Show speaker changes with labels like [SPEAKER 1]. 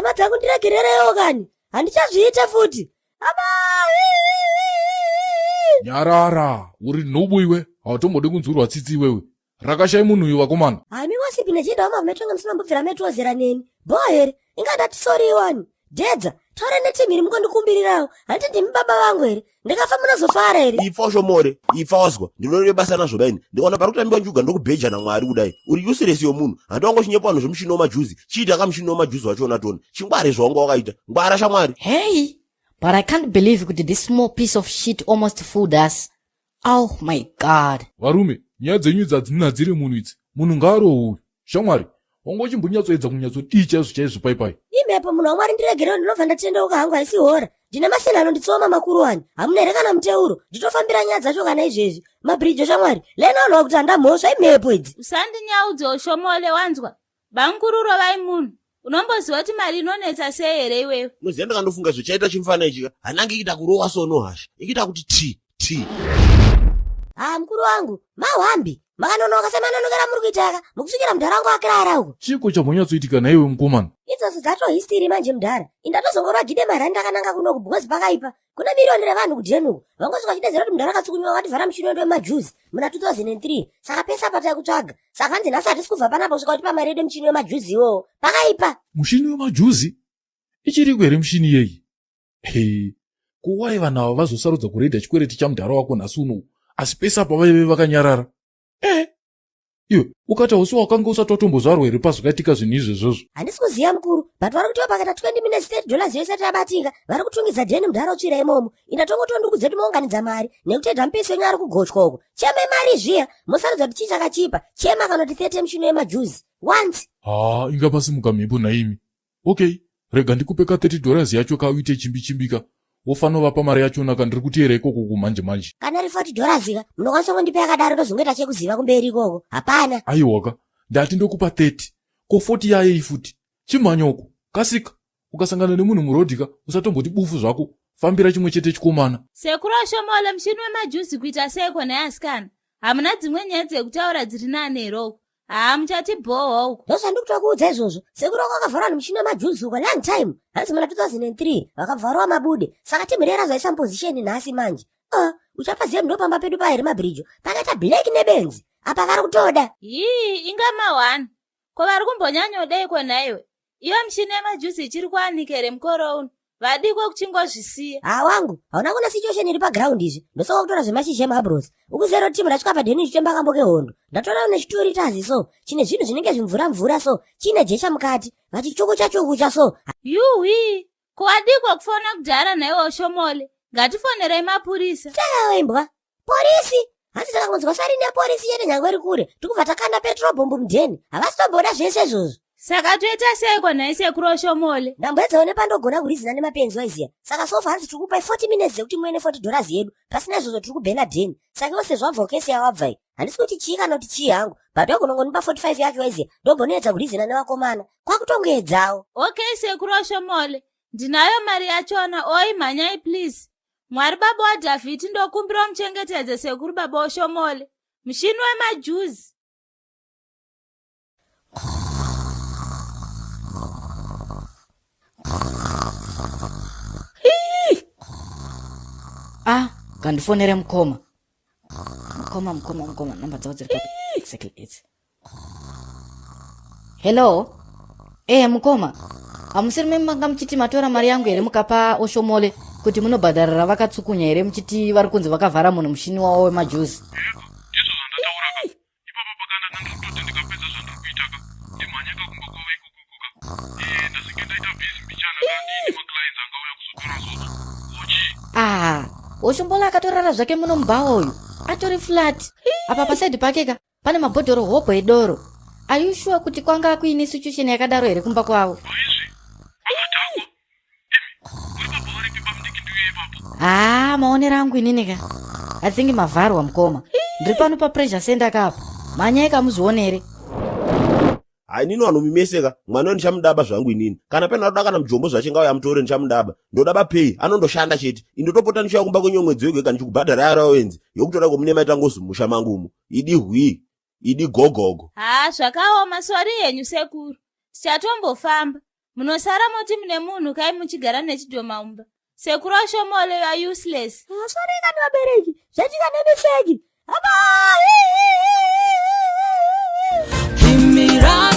[SPEAKER 1] Madzangu ndiregerereyo kani. Handichazviita futi.
[SPEAKER 2] Nyarara, uri nhubu iwe, hautombode kunzurwa tsitsi iwewe. Rakashai munhu iwe vakomana.
[SPEAKER 1] Miwasipi nechienda mametonga musina mbubvira metozera neni. Bohere, ingandati sorry iwani. Dedza, taura netimhiri mukondikumbirirawo. Handiti ndimi baba vangu here. Ndikafa munozofara here.
[SPEAKER 3] Ifa Oshomole, ifa wazwa. Ndinonore basa nazvo baini. Ndikaona parikutambiwa njuga ndokubheja naMwari kudai. Uri useless yomunhu. Handawangoshinyepa vanhu zvomushini wamajuzi. Chiita kamushini wamajuzi wachona toni. Chingware zvawanga wakaita. Ngwara shamwari.
[SPEAKER 4] Hey, but I can't believe that this small piece of shit almost fooled us. Oh my God.
[SPEAKER 2] Varume, nyaya dzenyu dzadzina dziri munhu idzi. Munhu ngaarohwe. Shamwari, wangochimbonyatsoedza kunyatsoticha chaizvo paipai.
[SPEAKER 1] Imhepo munhu waMwari ndiregerewo ndinobva ndatendeuka hangu haisi hora. Ndine masina anonditsoma makuru wani. Hamuna here kana muteuro. Nditofambira nyaya dzacho kana izvezvi. Mabhiriji shamwari. Lenaonawo kuti handamhosva imhepo idzi.
[SPEAKER 5] Usandinyaudze Oshomole wanzwa. Bangururo vai munhu. Unomboziva kuti mari inonetsa sei here iwewe?
[SPEAKER 3] Unoziva ndakandofunga zvichaita chimufana ichika. Hanange ikita kurowa sono hasha. Ikita kuti ti.
[SPEAKER 1] Mukuru wangu, mahwambi. Makanonoka semanonokera muri kuitaka. Mukusvikira mudhara wangu akirara uko.
[SPEAKER 2] Chiko chambonyatsoitika naiwe mukomana.
[SPEAKER 1] Idzoso dzato history manje mudhara. Indatozongorwa gide mari ndakananga kunoku because pakaipa. Kuna miriyoni revanhu kujenuko. Vangosvika chidedzera kuti mudhara akatsukunyiwa vativhara muchini wendo wemajuzi muna 2003. Saka pesa patai kutsvaga. Saka hanzi nhasi hatisi kubva panapa kusvika kuti pamari yedu muchini wemajuzi iwowo. Pakaipa.
[SPEAKER 2] Muchini wemajuzi? Ichiriko here muchini yeyi? Hey, kuwai vanhu ava vazosarudza kuredha chikwereti chamudhara wako nhasi uno. Asi pesa pavaive vakanyarara. Iwe, ukati hausi wakanga usati watombozvarwa here pazvakaitika zvinhu izvezvozvo?
[SPEAKER 1] Handisi kuziva mukuru, but vari kuti pakata 20 minutes $30 yose tabatika, vari kutungidza dheni mudhara utsvira imomo. Indatongotonduku dzedu maunganidza mari, nekuti edha mupisi wenyu ari kugotywa uko. Chema mari zviya, musarudza kuti chii chakachipa, chema kana kuti 30 muchini wemajuzi. Once.
[SPEAKER 2] Ingapasimuka mhepo naimi. Okay, rega ndikupe ka $30 yacho kauite chimbichimbika. Wofanova pa mari yachona kandiri kutiera ikoko kumanje manje.
[SPEAKER 1] Kana ri $40 ka, munokwanisa kundipa yakadaro ndozongoita chekuziva kumberi ikoko. Hapana.
[SPEAKER 2] Aiwaka, ndati ndokupa 30. Ko 40 yaye ifuti. Chimanyoko, kasika. Ukasangana nemunhu murodhika, usatomboti bufu zvako. Fambira chimwe chete chikomana.
[SPEAKER 5] Sekuru Oshomole muchini wemajuzi kuita seko neasikana. Hamuna dzimwe nyaya dzekutaura dziri nane heroko. Muchati bhoho uko.
[SPEAKER 1] Ndozvandikutokuudza izvozvo. Sekuru wako akavharwa nemuchini wemajuzi uko long time. Hanzi muna 2003 vakabvarwa mabude. Saka timhirera zvaisa position nhasi manje. Uchapaziva ndopamba pedu pahere mabhirijo. Pakaita black nebenzi. Apa vari kutoda.
[SPEAKER 5] Inga ma1. Ko vari kumbonyanyoda iko naiwe. Iyo muchini wemajuzi ichiri kuanika here mukoro uno. Vadiko kuchingozvisiya.
[SPEAKER 1] Wangu, hauna kuona situation iri paground izvi. Ndosoka kutora zvemashizha emabros. Ukuzero timu rachika padheni ichitemba kamboke hondo. Ndatora nechitori tazi so. Chine zvinhu zvinenge zvimvura so. Chine jesha mukati. Vachichukucha so.
[SPEAKER 5] Yuhi. Kuwadiko kufona kudhara naiwe Oshomole. Ngatifonerei mapurisa.
[SPEAKER 1] Chakawe imbwa. Polisi. Hanzi takangonzwa sari nepolisi yete nyangwe iri kure. Tikubva takanda petrol bomb mudheni. Havasitomboda zvese izvozvo.
[SPEAKER 5] Saka toita seiko nai sekuru Oshomole?
[SPEAKER 1] Ndambwedzawo nepandogona kurizina nemapenzi waiziya. Saka sofa hanzi tikupai 40 minutes dzekuti muene $40 yedu. Pasina izvozvo tiri kubhena dheni. Saka iwo sezvabva kesi yawabvai. Handisi kuti chii kana kuti chii hangu. But wagonongonipa 45 yake waiziya. Ndombonoedza kurizina nevakomana. Kwakutongoedzawo.
[SPEAKER 5] Okay sekuru Oshomole. Ndinayo mari yachona. Oi manyai please. Mwari baba waDhavhidi ndokumbira muchengetedze sekuru baba Oshomole. Muchini wemajuzi.
[SPEAKER 4] Gandifonere mukoma. Mukoma. Namba dzawo dziri papi. Exactly it's. Hello? Mukoma. Hamusiri memanga muchiti matora mari yangu here mukapa Oshomole kuti munobhadharira vakatsukunya here muchiti vari kunzi vakavhara munhu muchini wawo wemajuzi.
[SPEAKER 2] Ndizvo zvandataura ka. Ipapa pakana ndandikutoti ndikapedza zvandiri kuitaka. Ndimanyika kumba kwavo ikukuka. Ndasinge ndaita busy mbichana kandi maclients angauya kuzotora zvozvo. Ochi.
[SPEAKER 4] Oshomole akatorara zvake muno mubhawa uyu. Atori flat. Apa pasaidi pakeka pane mabhodhoro hopo edoro. Are you sure kuti kwanga kuine situation yakadaro here kumba kwavo? Maonero angu inini ka. I think mavharwa mukoma. Ndiri pano pa pressure center kapa. Manyai kamuzvionere.
[SPEAKER 3] Nino anomimeseka, mwana ndichamudaba zvangu inini. Kana pena roda kana mjombo zvachenga uya mutore ndichamudaba. Ndodaba pay, anondoshanda chete. Indotopota ndisha kumba kwenye mwedzi wega ndichikubhadhara yara wenzi. Yokutora komunema itangozi musha mangumu. Idi hui, idi gogogo.
[SPEAKER 5] Zvakaoma sorry yenyu sekuru. Tichatombofamba. munosara moti mune munhu kai muchigara nechidhomaumba. Sekuru Oshomole are useless.
[SPEAKER 1] Aswarekani vabereki, zvatika nemifeki.
[SPEAKER 6] Give me right.